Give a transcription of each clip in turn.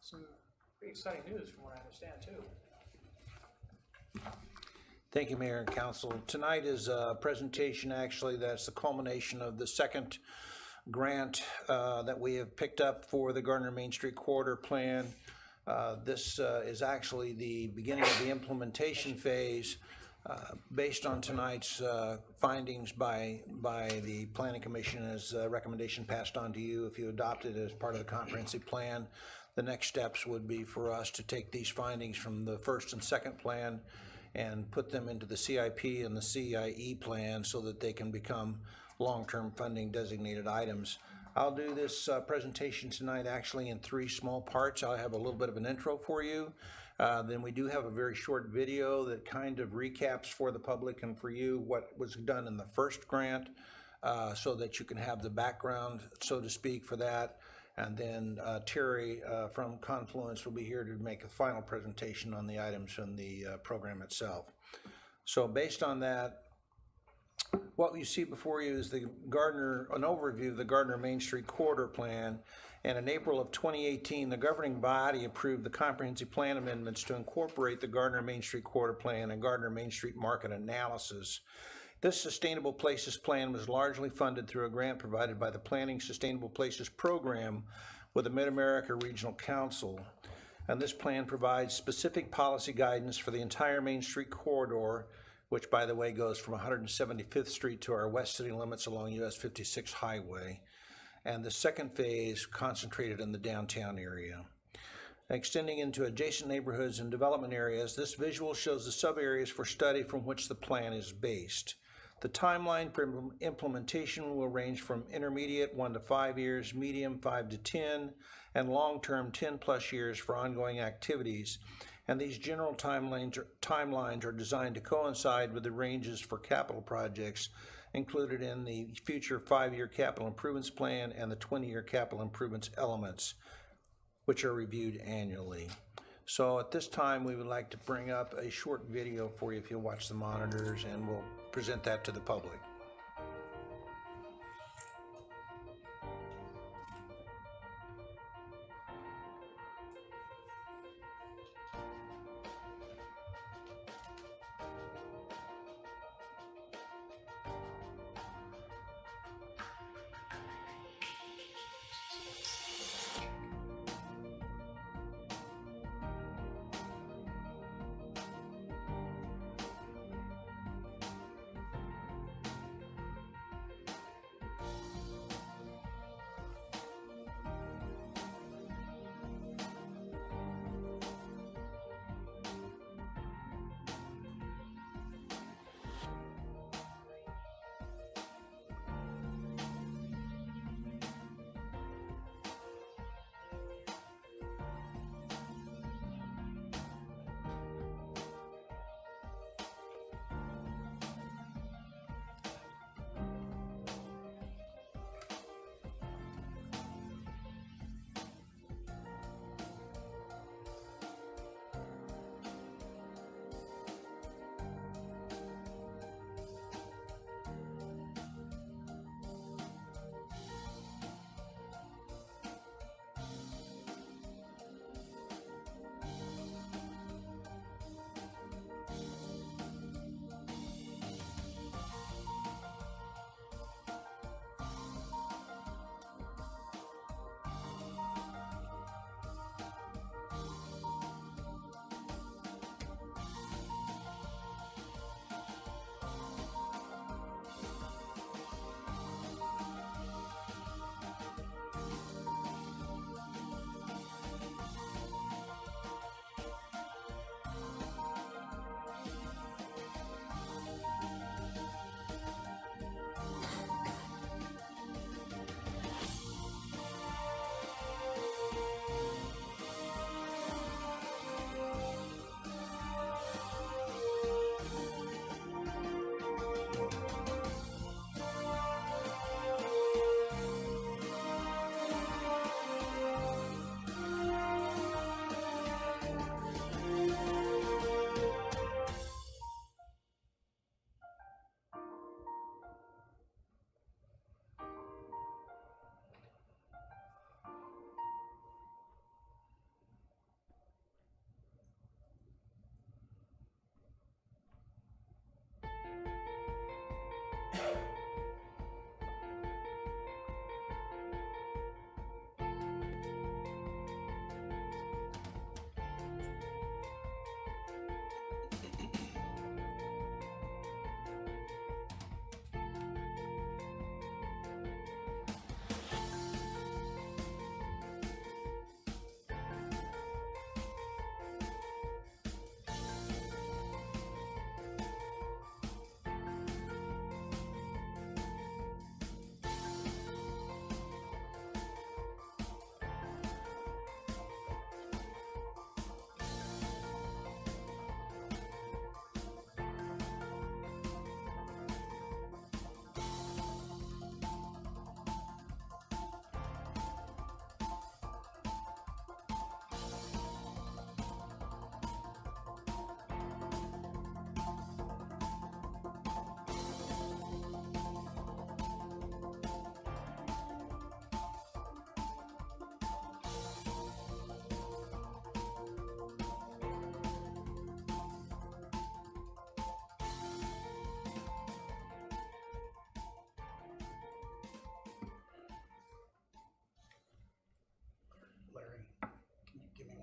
some pretty exciting news from what I understand too. Thank you, Mayor and Council. Tonight is a presentation, actually, that's the culmination of the second grant that we have picked up for the Gardner Main Street Corridor Plan. This is actually the beginning of the implementation phase based on tonight's findings by the Planning Commission as a recommendation passed on to you. If you adopt it as part of the comprehensive plan, the next steps would be for us to take these findings from the first and second plan and put them into the CIP and the CIE plan so that they can become long-term funding designated items. I'll do this presentation tonight actually in three small parts. I'll have a little bit of an intro for you. Then we do have a very short video that kind of recaps for the public and for you what was done in the first grant so that you can have the background, so to speak, for that. And then Terry from Confluence will be here to make a final presentation on the items in the program itself. So based on that, what you see before you is an overview of the Gardner Main Street Corridor Plan. And in April of 2018, the governing body approved the comprehensive plan amendments to incorporate the Gardner Main Street Corridor Plan and Gardner Main Street Market Analysis. This Sustainable Places Plan was largely funded through a grant provided by the Planning Sustainable Places Program with the Mid-America Regional Council. And this plan provides specific policy guidance for the entire Main Street corridor, which, by the way, goes from 175th Street to our west city limits along US 56 Highway. And the second phase concentrated in the downtown area. Extending into adjacent neighborhoods and development areas, this visual shows the sub-areas for study from which the plan is based. The timeline for implementation will range from intermediate 1 to 5 years, medium 5 to 10, and long-term 10+ years for ongoing activities. And these general timelines are designed to coincide with the ranges for capital projects included in the future 5-year capital improvements plan and the 20-year capital improvements elements, which are reviewed annually. So at this time, we would like to bring up a short video for you if you'll watch the monitors, and we'll present that to the public.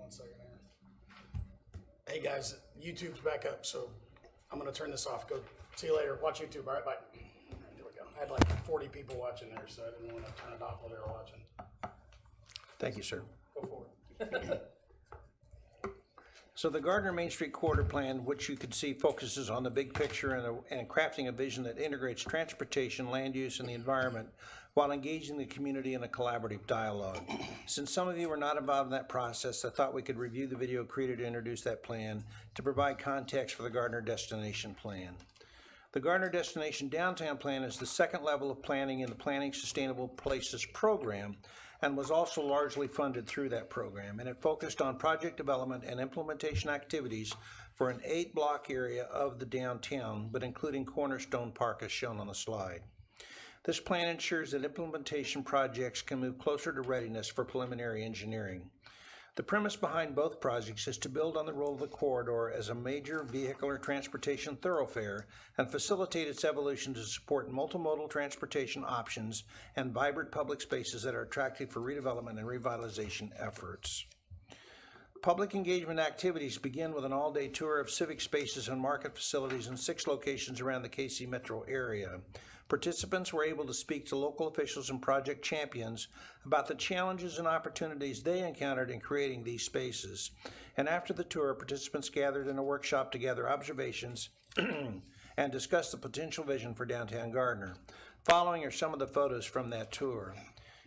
1 second here. Hey guys, YouTube's back up, so I'm gonna turn this off. Go, see you later. Watch YouTube. All right, bye. There we go. I had like 40 people watching there, so I didn't want to turn it off while they were watching. Thank you, sir. Go for it. So the Gardner Main Street Corridor Plan, which you can see focuses on the big picture and crafting a vision that integrates transportation, land use, and the environment while engaging the community in a collaborative dialogue. Since some of you were not involved in that process, I thought we could review the video created to introduce that plan to provide context for the Gardner Destination Plan. The Gardner Destination Downtown Plan is the second level of planning in the Planning Sustainable Places program and was also largely funded through that program, and it focused on project development and implementation activities for an 8-block area of the downtown, but including Cornerstone Park as shown on the slide. This plan ensures that implementation projects can move closer to readiness for preliminary engineering. The premise behind both projects is to build on the role of the corridor as a major vehicular transportation thoroughfare and facilitate its evolution to support multimodal transportation options and vibrant public spaces that are attractive for redevelopment and revitalization efforts. Public engagement activities begin with an all-day tour of civic spaces and market facilities in 6 locations around the KC metro area. Participants were able to speak to local officials and project champions about the challenges and opportunities they encountered in creating these spaces. And after the tour, participants gathered in a workshop to gather observations and discuss the potential vision for downtown Gardner. Following are some of the photos from that tour.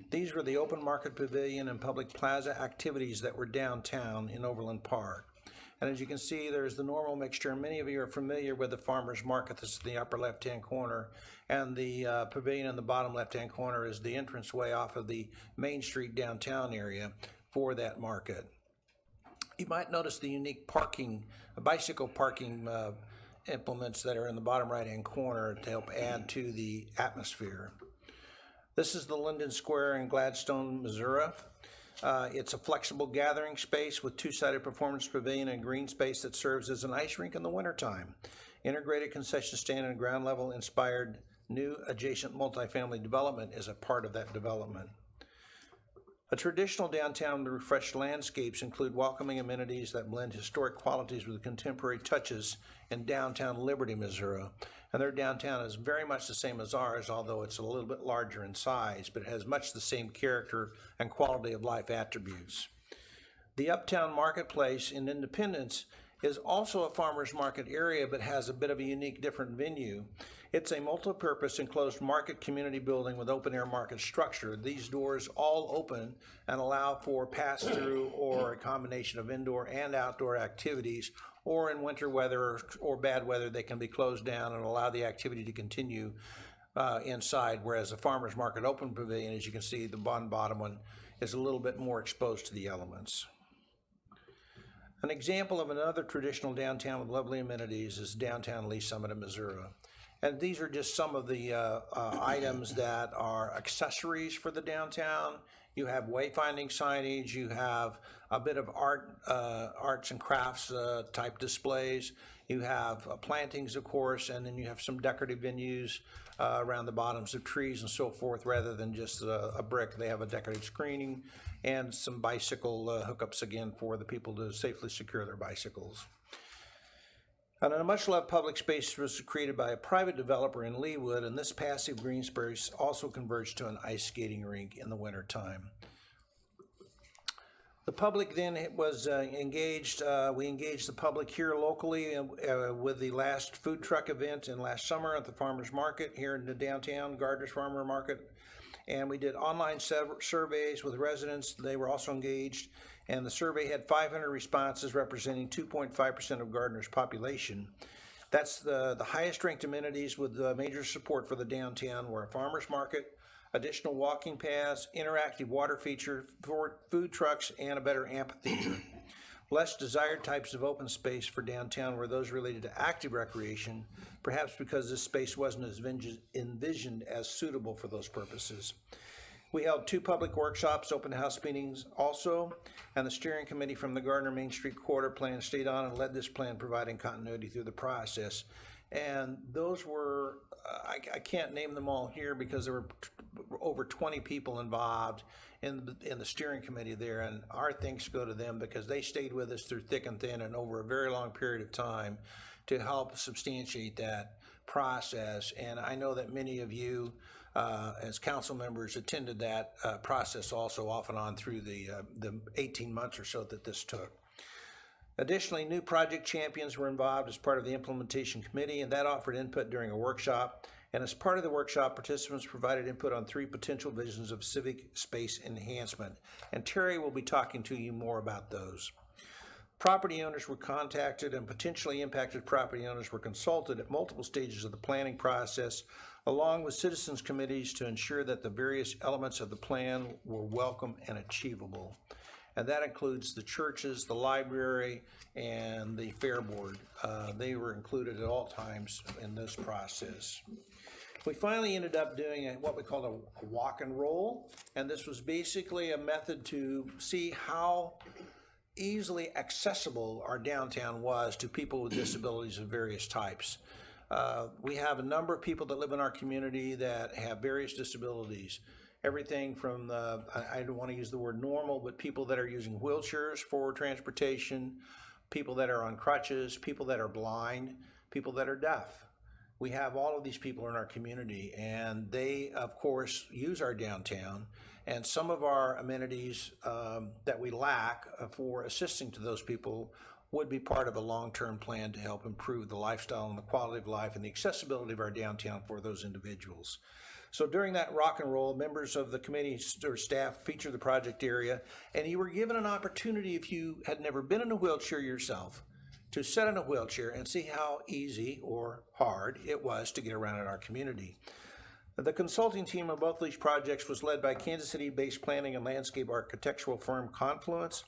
These were the open market pavilion and public plaza activities that were downtown in Overland Park. And as you can see, there's the normal mixture. Many of you are familiar with the farmer's market. This is the upper left-hand corner. And the pavilion in the bottom left-hand corner is the entranceway off of the Main Street downtown area for that market. You might notice the unique bicycle parking implements that are in the bottom right-hand corner to help add to the atmosphere. This is the Linden Square in Gladstone, Missouri. It's a flexible gathering space with 2-sided performance pavilion and green space that serves as an ice rink in the wintertime. Integrated concession stand and ground level inspired new adjacent multifamily development is a part of that development. A traditional downtown with refreshed landscapes include welcoming amenities that blend historic qualities with contemporary touches in downtown Liberty, Missouri. And their downtown is very much the same as ours, although it's a little bit larger in size, but it has much the same character and quality of life attributes. The Uptown Marketplace in Independence is also a farmer's market area, but has a bit of a unique, different venue. It's a multi-purpose enclosed market community building with open-air market structure. These doors all open and allow for pass-through or a combination of indoor and outdoor activities, or in winter weather or bad weather, they can be closed down and allow the activity to continue inside, whereas the farmer's market open pavilion, as you can see, the bottom one is a little bit more exposed to the elements. An example of another traditional downtown with lovely amenities is downtown Lee Summit in Missouri. And these are just some of the items that are accessories for the downtown. You have wayfinding signage, you have a bit of arts and crafts type displays, you have plantings, of course, and then you have some decorative venues around the bottoms of trees and so forth. Rather than just a brick, they have a decorative screening and some bicycle hookups again for the people to safely secure their bicycles. And a much-loved public space was created by a private developer in Leawood, and this passive green space also converts to an ice skating rink in the wintertime. The public then was engaged. We engaged the public here locally with the last food truck event in last summer at the farmers market here in the downtown, Gardner's Farmer Market. And we did online surveys with residents. They were also engaged. And the survey had 500 responses representing 2.5% of Gardner's population. That's the highest ranked amenities with major support for the downtown were a farmer's market, additional walking paths, interactive water feature, food trucks, and a better amphitheater. Less desired types of open space for downtown were those related to active recreation, perhaps because this space wasn't as envisioned as suitable for those purposes. We held 2 public workshops, open house meetings also, and the steering committee from the Gardner Main Street Corridor Plan stayed on and led this plan, providing continuity through the process. And those were, I can't name them all here because there were over 20 people involved in the steering committee there, and our thanks go to them because they stayed with us through thick and thin and over a very long period of time to help substantiate that process. And I know that many of you as council members attended that process also off and on through the 18 months or so that this took. Additionally, new project champions were involved as part of the implementation committee, and that offered input during a workshop. And as part of the workshop, participants provided input on 3 potential visions of civic space enhancement. And Terry will be talking to you more about those. Property owners were contacted, and potentially impacted property owners were consulted at multiple stages of the planning process, along with citizens committees to ensure that the various elements of the plan were welcome and achievable. And that includes the churches, the library, and the fair board. They were included at all times in this process. We finally ended up doing what we called a walk and roll, and this was basically a method to see how easily accessible our downtown was to people with disabilities of various types. We have a number of people that live in our community that have various disabilities. Everything from I don't want to use the word normal, but people that are using wheelchairs for transportation, people that are on crutches, people that are blind, people that are deaf. We have all of these people in our community, and they, of course, use our downtown. And some of our amenities that we lack for assisting to those people would be part of a long-term plan to help improve the lifestyle and the quality of life and the accessibility of our downtown for those individuals. So during that rock and roll, members of the committee or staff featured the project area, and you were given an opportunity, if you had never been in a wheelchair yourself, to sit in a wheelchair and see how easy or hard it was to get around in our community. The consulting team of both these projects was led by Kansas City-based planning and landscape architectural firm Confluence,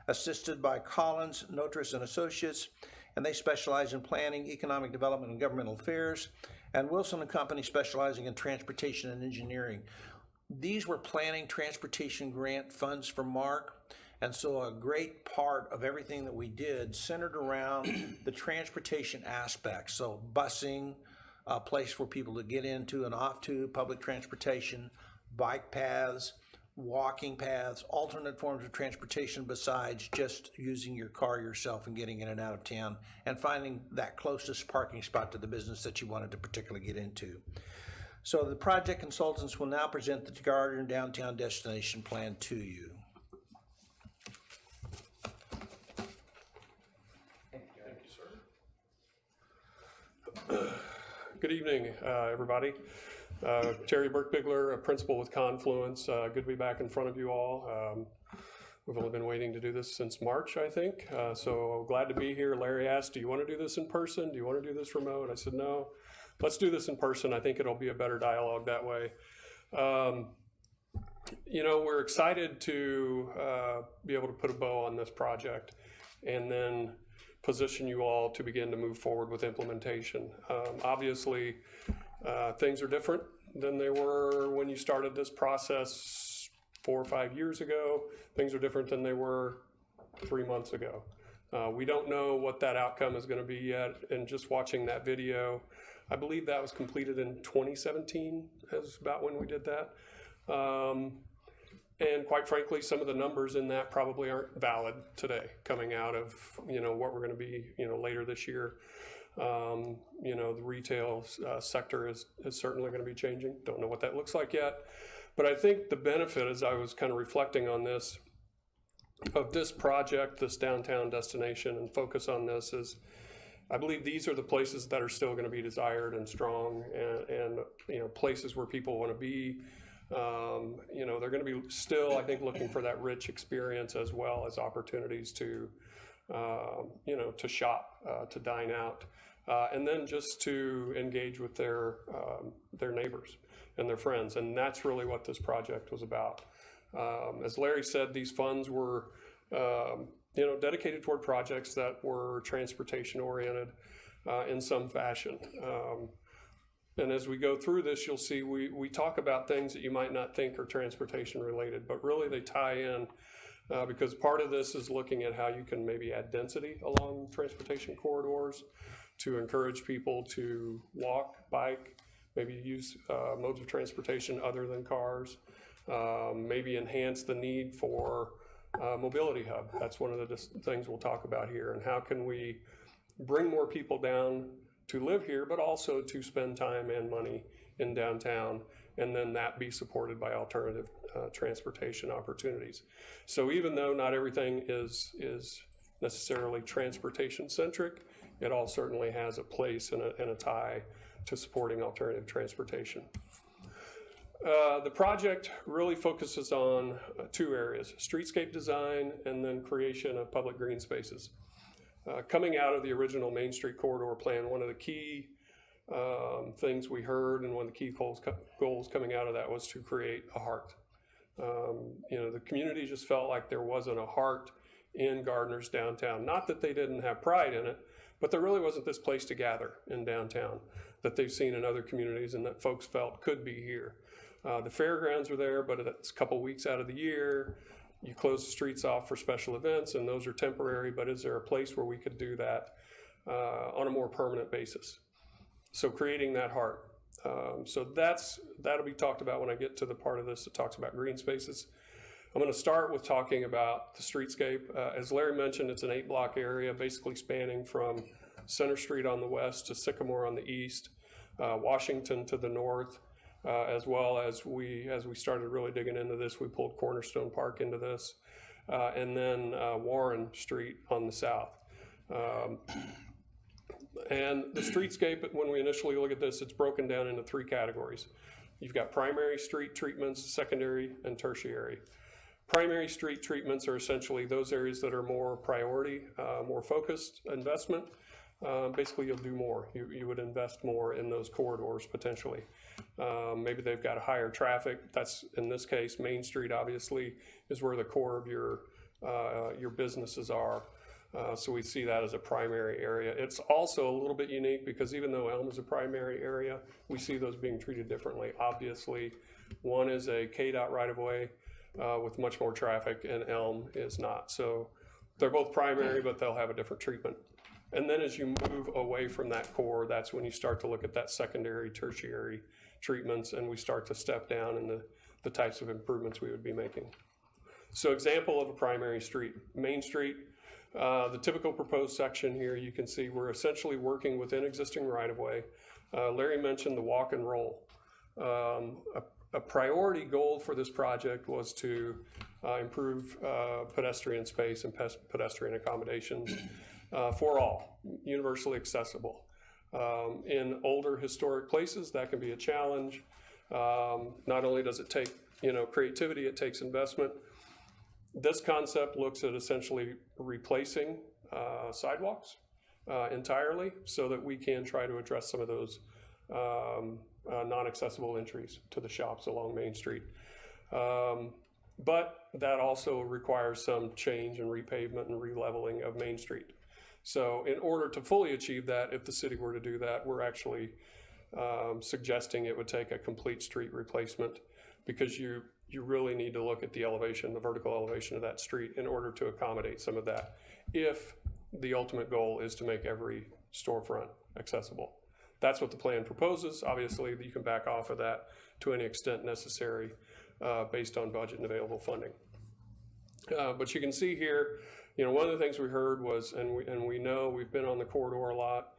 assisted by Collins, Notris and Associates, and they specialize in planning, economic development, and governmental affairs, and Wilson & Company specializing in transportation and engineering. These were planning transportation grant funds from Mark, and so a great part of everything that we did centered around the transportation aspects. So busing, a place for people to get into and off to, public transportation, bike paths, walking paths, alternate forms of transportation besides just using your car yourself and getting in and out of town, and finding that closest parking spot to the business that you wanted to particularly get into. So the project consultants will now present the Gardner Downtown Destination Plan to you. Thank you, sir. Good evening, everybody. Terry Burke-Bigler, a principal with Confluence. Good to be back in front of you all. We've only been waiting to do this since March, I think. So glad to be here. Larry asked, do you want to do this in person? Do you want to do this remote? I said, no, let's do this in person. I think it'll be a better dialogue that way. You know, we're excited to be able to put a bow on this project and then position you all to begin to move forward with implementation. Obviously, things are different than they were when you started this process 4 or 5 years ago. Things are different than they were 3 months ago. We don't know what that outcome is going to be yet, and just watching that video, I believe that was completed in 2017 is about when we did that. And quite frankly, some of the numbers in that probably aren't valid today, coming out of, you know, what we're going to be, you know, later this year. You know, the retail sector is certainly going to be changing. Don't know what that looks like yet. But I think the benefit, as I was kind of reflecting on this, of this project, this downtown destination, and focus on this, is I believe these are the places that are still going to be desired and strong, and you know, places where people want to be. You know, they're going to be still, I think, looking for that rich experience as well as opportunities to, you know, to shop, to dine out, and then just to engage with their neighbors and their friends. And that's really what this project was about. As Larry said, these funds were, you know, dedicated toward projects that were transportation oriented in some fashion. And as we go through this, you'll see we talk about things that you might not think are transportation related, but really they tie in because part of this is looking at how you can maybe add density along transportation corridors to encourage people to walk, bike, maybe use modes of transportation other than cars, maybe enhance the need for mobility hub. That's one of the things we'll talk about here, and how can we bring more people down to live here, but also to spend time and money in downtown, and then that be supported by alternative transportation opportunities. So even though not everything is necessarily transportation centric, it all certainly has a place and a tie to supporting alternative transportation. The project really focuses on two areas: streetscape design and then creation of public green spaces. Coming out of the original Main Street corridor plan, one of the key things we heard and one of the key goals coming out of that was to create a heart. The community just felt like there wasn't a heart in Gardner's downtown. Not that they didn't have pride in it, but there really wasn't this place to gather in downtown that they've seen in other communities and that folks felt could be here. The fairgrounds are there, but it's a couple weeks out of the year. You close the streets off for special events, and those are temporary, but is there a place where we could do that on a more permanent basis? So creating that heart. So that'll be talked about when I get to the part of this that talks about green spaces. I'm going to start with talking about the streetscape. As Larry mentioned, it's an 8-block area, basically spanning from Center Street on the west to Sycamore on the east, Washington to the north, as well as we started really digging into this, we pulled Cornerstone Park into this, and then Warren Street on the south. And the streetscape, when we initially look at this, it's broken down into 3 categories. You've got primary street treatments, secondary, and tertiary. Primary street treatments are essentially those areas that are more priority, more focused investment. Basically, you'll do more. You would invest more in those corridors potentially. Maybe they've got a higher traffic. That's, in this case, Main Street obviously is where the core of your businesses are. So we see that as a primary area. It's also a little bit unique because even though Elm is a primary area, we see those being treated differently. Obviously, one is a KDOT right-of-way with much more traffic, and Elm is not. So they're both primary, but they'll have a different treatment. And then as you move away from that core, that's when you start to look at that secondary, tertiary treatments, and we start to step down in the types of improvements we would be making. So example of a primary street, Main Street. The typical proposed section here, you can see we're essentially working within existing right-of-way. Larry mentioned the walk and roll. A priority goal for this project was to improve pedestrian space and pedestrian accommodations for all, universally accessible. In older historic places, that can be a challenge. Not only does it take creativity, it takes investment. This concept looks at essentially replacing sidewalks entirely so that we can try to address some of those non-accessible entries to the shops along Main Street. But that also requires some change and repavement and releveling of Main Street. So in order to fully achieve that, if the city were to do that, we're actually suggesting it would take a complete street replacement, because you really need to look at the elevation, the vertical elevation of that street in order to accommodate some of that, if the ultimate goal is to make every storefront accessible. That's what the plan proposes. Obviously, you can back off of that to any extent necessary based on budget and available funding. But you can see here, one of the things we heard was, and we know we've been on the corridor a lot,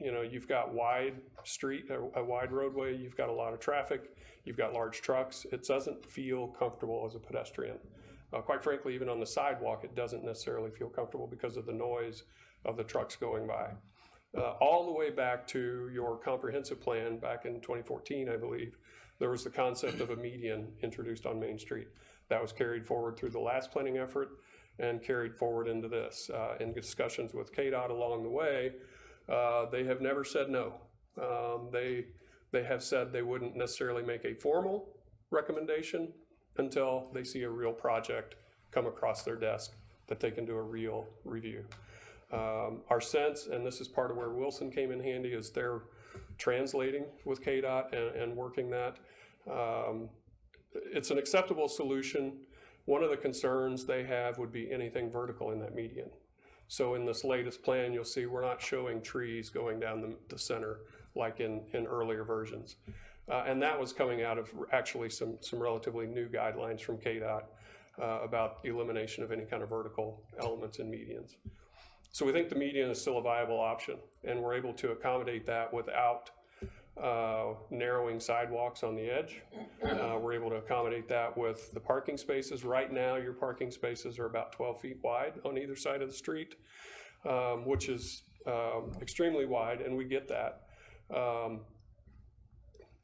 you've got wide street, a wide roadway, you've got a lot of traffic, you've got large trucks. It doesn't feel comfortable as a pedestrian. Quite frankly, even on the sidewalk, it doesn't necessarily feel comfortable because of the noise of the trucks going by. All the way back to your comprehensive plan back in 2014, I believe, there was the concept of a median introduced on Main Street. That was carried forward through the last planning effort and carried forward into this. In discussions with KDOT along the way, they have never said no. They have said they wouldn't necessarily make a formal recommendation until they see a real project come across their desk that they can do a real review. Our sense, and this is part of where Wilson came in handy, is they're translating with KDOT and working that. It's an acceptable solution. One of the concerns they have would be anything vertical in that median. So in this latest plan, you'll see we're not showing trees going down the center like in earlier versions. And that was coming out of actually some relatively new guidelines from KDOT about elimination of any kind of vertical elements in medians. So we think the median is still a viable option, and we're able to accommodate that without narrowing sidewalks on the edge. We're able to accommodate that with the parking spaces. Right now, your parking spaces are about 12 feet wide on either side of the street, which is extremely wide, and we get that.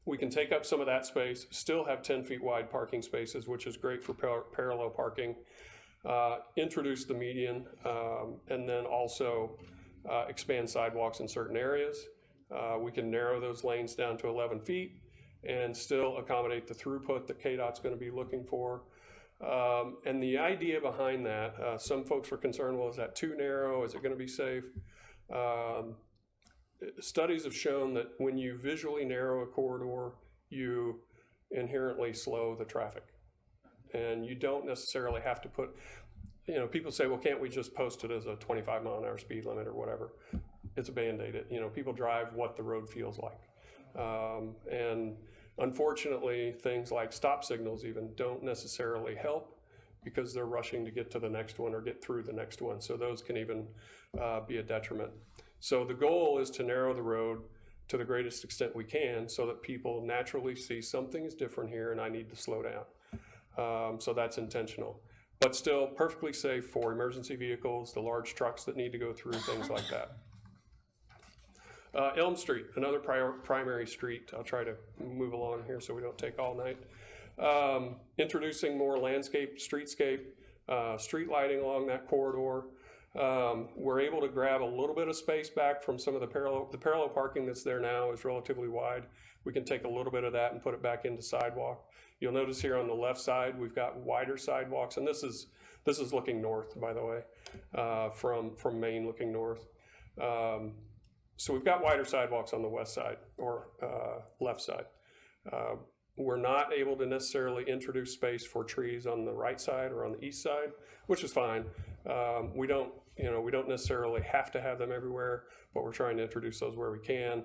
We can take up some of that space, still have 10 feet wide parking spaces, which is great for parallel parking. Introduce the median, and then also expand sidewalks in certain areas. We can narrow those lanes down to 11 feet and still accommodate the throughput that KDOT's going to be looking for. And the idea behind that, some folks were concerned, well, is that too narrow? Is it going to be safe? Studies have shown that when you visually narrow a corridor, you inherently slow the traffic. And you don't necessarily have to put, people say, well, can't we just post it as a 25-mile-an-hour speed limit or whatever? It's a Band-Aid. People drive what the road feels like. And unfortunately, things like stop signals even don't necessarily help because they're rushing to get to the next one or get through the next one. So those can even be a detriment. So the goal is to narrow the road to the greatest extent we can so that people naturally see something is different here and I need to slow down. So that's intentional, but still perfectly safe for emergency vehicles, the large trucks that need to go through, things like that. Elm Street, another primary street. I'll try to move along here so we don't take all night. Introducing more landscape, streetscape, street lighting along that corridor. We're able to grab a little bit of space back from some of the parallel parking that's there now is relatively wide. We can take a little bit of that and put it back into sidewalk. You'll notice here on the left side, we've got wider sidewalks, and this is looking north, by the way, from Maine looking north. So we've got wider sidewalks on the west side or left side. We're not able to necessarily introduce space for trees on the right side or on the east side, which is fine. We don't necessarily have to have them everywhere, but we're trying to introduce those where we can.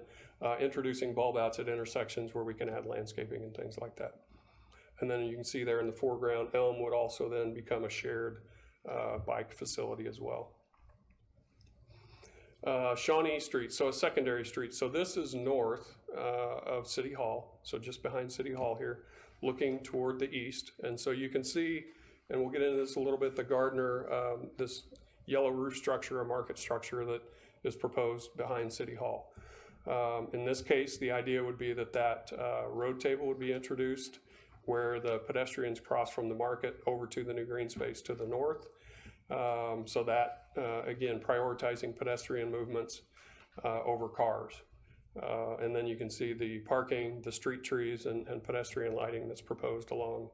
Introducing bulb outs at intersections where we can add landscaping and things like that. And then you can see there in the foreground, Elm would also then become a shared bike facility as well. Shawnee Street, so a secondary street. So this is north of City Hall, so just behind City Hall here, looking toward the east. And so you can see, and we'll get into this a little bit, the Gardner, this yellow roof structure, a market structure that is proposed behind City Hall. In this case, the idea would be that road table would be introduced where the pedestrians cross from the market over to the new green space to the north. So that, again, prioritizing pedestrian movements over cars. And then you can see the parking, the street trees, and pedestrian lighting that's proposed along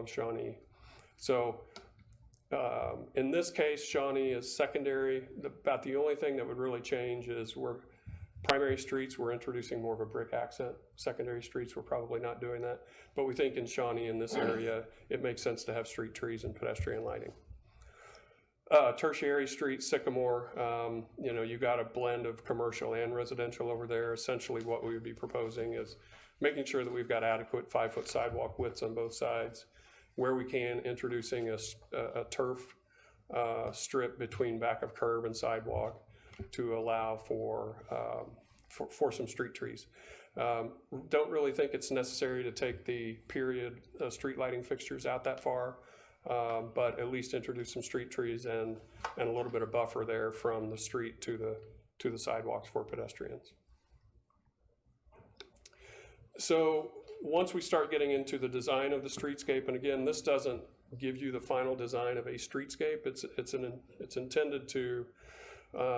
Shawnee. So in this case, Shawnee is secondary. About the only thing that would really change is primary streets, we're introducing more of a brick accent. Secondary streets, we're probably not doing that. But we think in Shawnee, in this area, it makes sense to have street trees and pedestrian lighting. Tertiary Street, Sycamore, you got a blend of commercial and residential over there. Essentially what we would be proposing is making sure that we've got adequate 5-foot sidewalk widths on both sides. Where we can, introducing a turf strip between back of curb and sidewalk to allow for some street trees. Don't really think it's necessary to take the period street lighting fixtures out that far. But at least introduce some street trees and a little bit of buffer there from the street to the sidewalks for pedestrians. So once we start getting into the design of the streetscape, and again, this doesn't give you the final design of a streetscape. It's intended to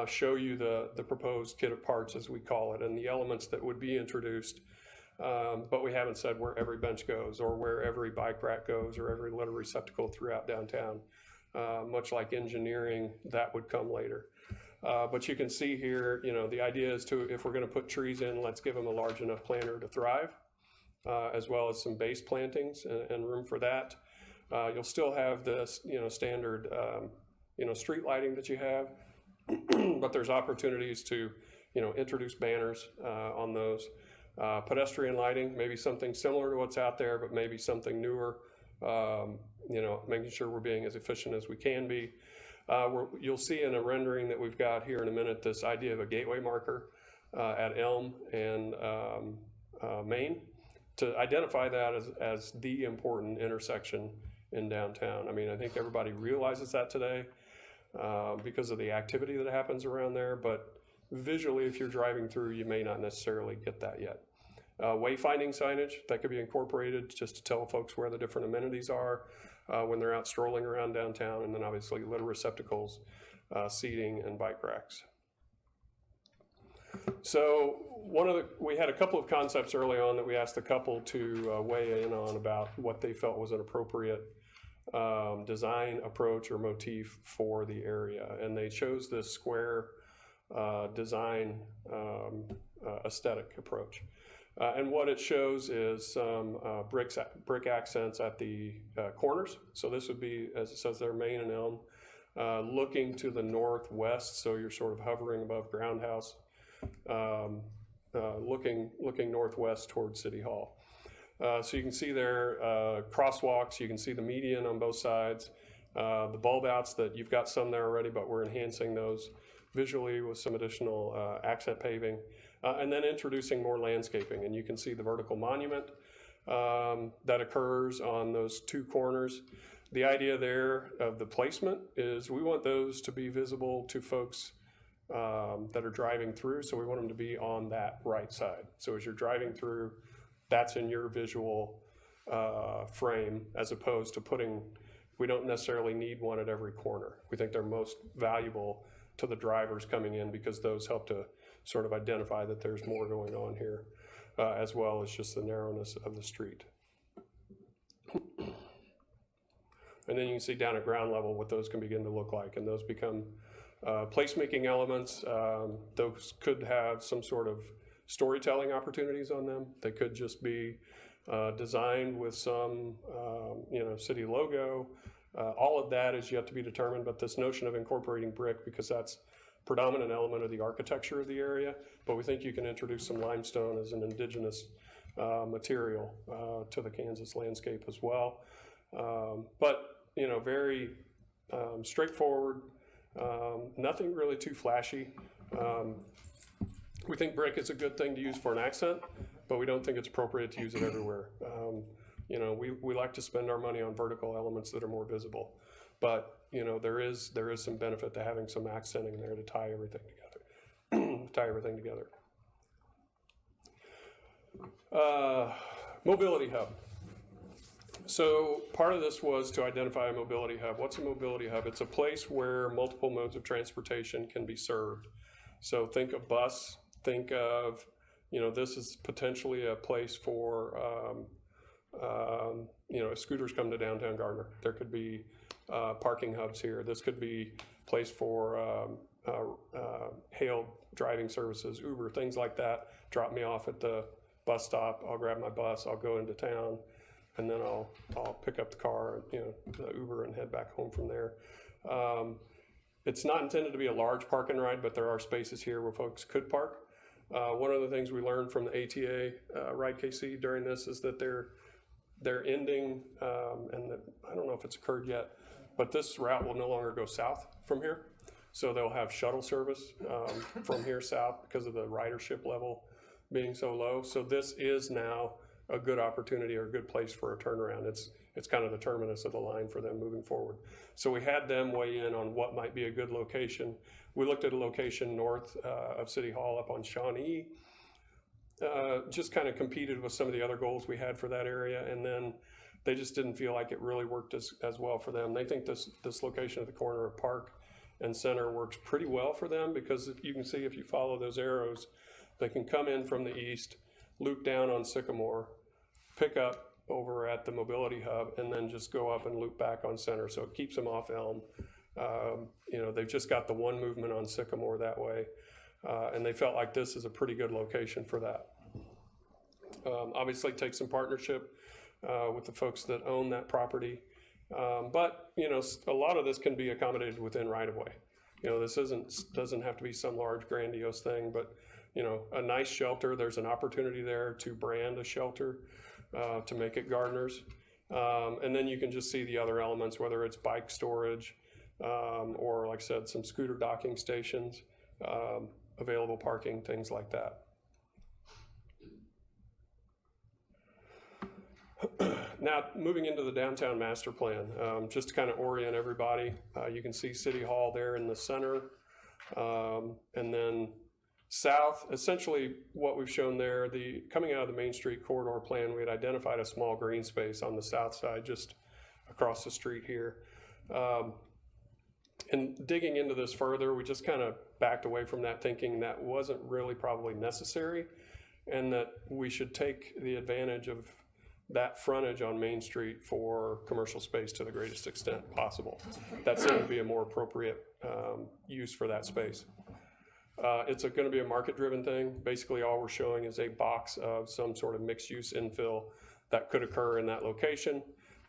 show you the proposed kit of parts, as we call it, and the elements that would be introduced. But we haven't said where every bench goes or where every bike rack goes or every litter receptacle throughout downtown. Much like engineering, that would come later. But you can see here, the idea is if we're going to put trees in, let's give them a large enough planter to thrive, as well as some base plantings and room for that. You'll still have this, standard, street lighting that you have, but there's opportunities to, introduce banners on those. Pedestrian lighting, maybe something similar to what's out there, but maybe something newer. Making sure we're being as efficient as we can be. You'll see in a rendering that we've got here in a minute this idea of a gateway marker at Elm and Main to identify that as the important intersection in downtown. I mean, I think everybody realizes that today because of the activity that happens around there, but visually, if you're driving through, you may not necessarily get that yet. Wayfinding signage, that could be incorporated just to tell folks where the different amenities are when they're out strolling around downtown, and then obviously litter receptacles, seating, and bike racks. So we had a couple of concepts early on that we asked the couple to weigh in on about what they felt was an appropriate design approach or motif for the area, and they chose this square design aesthetic approach. And what it shows is some brick accents at the corners. So this would be, as it says there, Main and Elm, looking to the northwest. So you're sort of hovering above Ground House, looking northwest towards City Hall. So you can see there crosswalks. You can see the median on both sides. The bulb outs that you've got some there already, but we're enhancing those visually with some additional accent paving. And then introducing more landscaping, and you can see the vertical monument that occurs on those two corners. The idea there of the placement is we want those to be visible to folks that are driving through, so we want them to be on that right side. So as you're driving through, that's in your visual frame, as opposed to we don't necessarily need one at every corner. We think they're most valuable to the drivers coming in because those help to sort of identify that there's more going on here, as well as just the narrowness of the street. And then you can see down at ground level what those can begin to look like, and those become placemaking elements. Those could have some sort of storytelling opportunities on them. They could just be designed with some city logo. All of that is yet to be determined, but this notion of incorporating brick, because that's predominant element of the architecture of the area, but we think you can introduce some limestone as an indigenous material to the Kansas landscape as well. But very straightforward, nothing really too flashy. We think brick is a good thing to use for an accent, but we don't think it's appropriate to use it everywhere. We like to spend our money on vertical elements that are more visible, but there is some benefit to having some accenting there to tie everything together. Mobility hub. So part of this was to identify a mobility hub. What's a mobility hub? It's a place where multiple modes of transportation can be served. So think of bus, think of, this is potentially a place for, if scooters come to downtown Gardner, there could be parking hubs here. This could be a place for hailed driving services, Uber, things like that. Drop me off at the bus stop, I'll grab my bus, I'll go into town, and then I'll pick up the car, the Uber, and head back home from there. It's not intended to be a large park and ride, but there are spaces here where folks could park. One of the things we learned from the ATA Ride KC during this is that they're ending, and I don't know if it's occurred yet, but this route will no longer go south from here. So they'll have shuttle service from here south because of the ridership level being so low. So this is now a good opportunity or a good place for a turnaround. It's kind of the terminus of the line for them moving forward. So we had them weigh in on what might be a good location. We looked at a location north of City Hall up on Shawnee. Just kind of competed with some of the other goals we had for that area, and then they just didn't feel like it really worked as well for them. They think this location at the corner of Park and Center works pretty well for them, because you can see if you follow those arrows, they can come in from the east, loop down on Sycamore, pick up over at the mobility hub, and then just go up and loop back on Center. So it keeps them off Elm. They've just got the one movement on Sycamore that way. And they felt like this is a pretty good location for that. Obviously, it takes some partnership with the folks that own that property. But a lot of this can be accommodated within right-of-way. You know, this doesn't have to be some large grandiose thing, but, you know, a nice shelter, there's an opportunity there to brand a shelter, to make it Gardner's. And then you can just see the other elements, whether it's bike storage, or like I said, some scooter docking stations, available parking, things like that. Now, moving into the downtown master plan, just to kind of orient everybody, you can see City Hall there in the center, and then south, essentially what we've shown there, coming out of the Main Street corridor plan, we had identified a small green space on the south side, just across the street here. And digging into this further, we just kind of backed away from that, thinking that wasn't really probably necessary, and that we should take the advantage of that frontage on Main Street for commercial space to the greatest extent possible. That seemed to be a more appropriate use for that space. It's going to be a market-driven thing. Basically, all we're showing is a box of some sort of mixed-use infill that could occur in that location.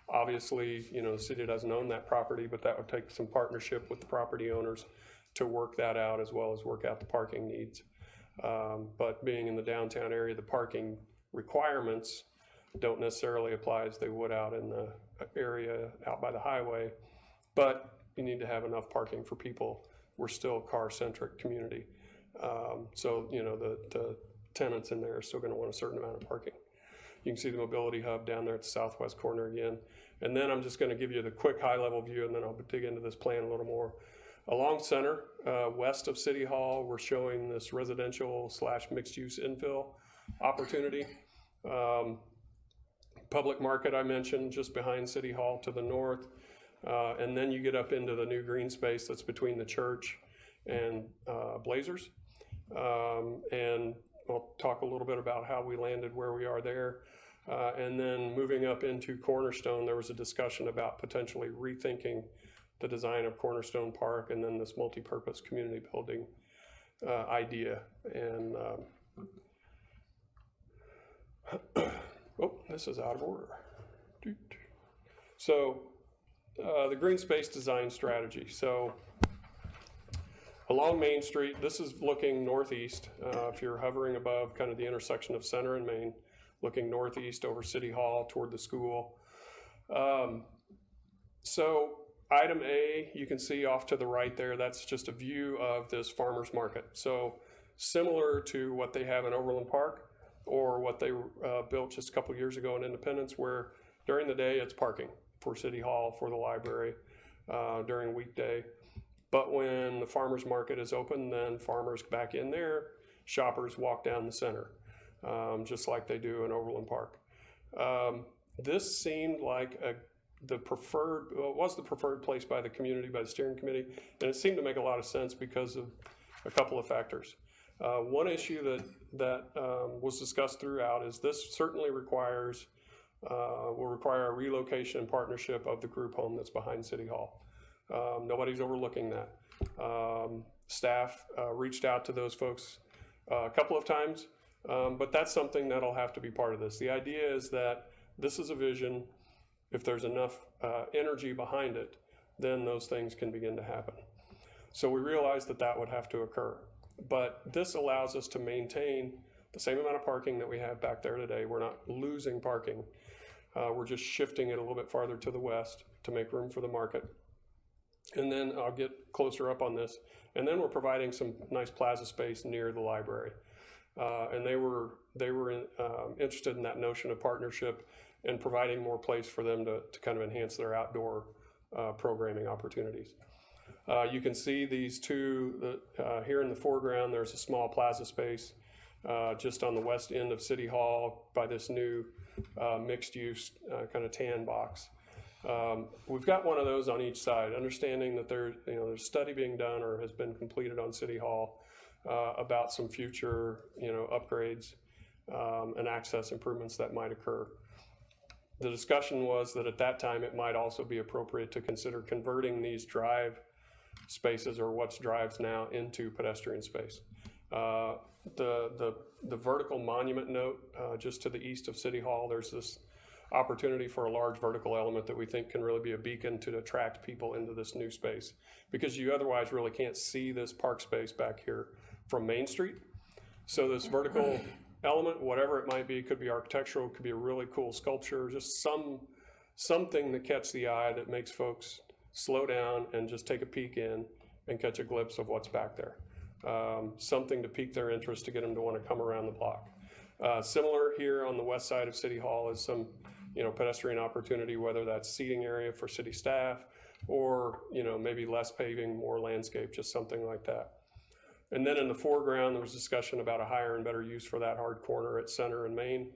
Obviously, you know, the city doesn't own that property, but that would take some partnership with the property owners to work that out, as well as work out the parking needs. But being in the downtown area, the parking requirements don't necessarily apply as they would out in the area out by the highway, but you need to have enough parking for people. We're still a car-centric community. So, you know, the tenants in there are still going to want a certain amount of parking. You can see the mobility hub down there at the southwest corner again. And then I'm just going to give you the quick high-level view, and then I'll dig into this plan a little more. Along center, west of City Hall, we're showing this residential / mixed-use infill opportunity. Public market I mentioned, just behind City Hall to the north. And then you get up into the new green space that's between the church and Blazers. And I'll talk a little bit about how we landed where we are there. And then moving up into Cornerstone, there was a discussion about potentially rethinking the design of Cornerstone Park and then this multi-purpose community building idea. And oh, this is out of order. So the green space design strategy. So along Main Street, this is looking northeast. If you're hovering above kind of the intersection of Center and Main, looking northeast over City Hall toward the school. So item A, you can see off to the right there, that's just a view of this farmer's market. So similar to what they have in Overland Park, or what they built just a couple years ago in Independence, where during the day it's parking for City Hall, for the library, during a weekday. But when the farmer's market is open, then farmers back in there, shoppers walk down the center, just like they do in Overland Park. This seemed like it was the preferred place by the community, by the steering committee, and it seemed to make a lot of sense because of a couple of factors. One issue that was discussed throughout is this certainly will require a relocation and partnership of the group home that's behind City Hall. Nobody's overlooking that. Staff reached out to those folks a couple of times, but that's something that'll have to be part of this. The idea is that this is a vision. If there's enough energy behind it, then those things can begin to happen. So we realized that would have to occur. But this allows us to maintain the same amount of parking that we have back there today. We're not losing parking. We're just shifting it a little bit farther to the west to make room for the market. And then I'll get closer up on this. And then we're providing some nice plaza space near the library. And they were interested in that notion of partnership and providing more place for them to kind of enhance their outdoor programming opportunities. You can see these two here in the foreground. There's a small plaza space just on the west end of City Hall by this new mixed-use kind of tan box. We've got one of those on each side, understanding that there's a study being done or has been completed on City Hall about some future upgrades and access improvements that might occur. The discussion was that at that time it might also be appropriate to consider converting these drive spaces, or what's drives now, into pedestrian space. The vertical monument note just to the east of City Hall, there's this opportunity for a large vertical element that we think can really be a beacon to attract people into this new space, because you otherwise really can't see this park space back here from Main Street. So this vertical element, whatever it might be, could be architectural, could be a really cool sculpture, just something that catches the eye that makes folks slow down and just take a peek in and catch a glimpse of what's back there. Something to pique their interest to get them to want to come around the block. Similar here on the west side of City Hall is some, pedestrian opportunity, whether that's seating area for city staff or, maybe less paving, more landscape, just something like that. And then in the foreground, there was discussion about a higher and better use for that hard corner at Center and Main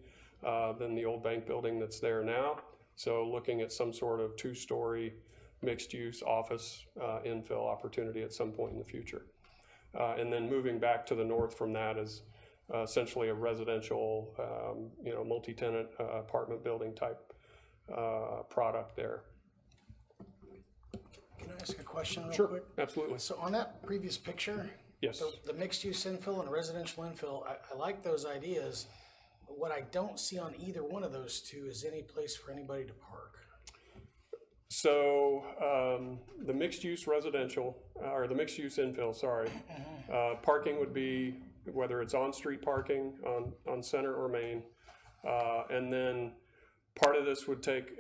than the old bank building that's there now. So looking at some sort of 2-story mixed-use office infill opportunity at some point in the future. And then moving back to the north from that is essentially a residential, multi-tenant apartment building type product there. Can I ask a question real Sure, quick? absolutely. So on that previous picture, Yes. so the mixed-use infill and residential infill, I like those ideas. But what I don't see on either one of those two is any place for anybody to park. So the mixed-use residential, or the mixed-use infill, sorry, parking would be, whether it's on-street parking on Center or Main, and then part of this would take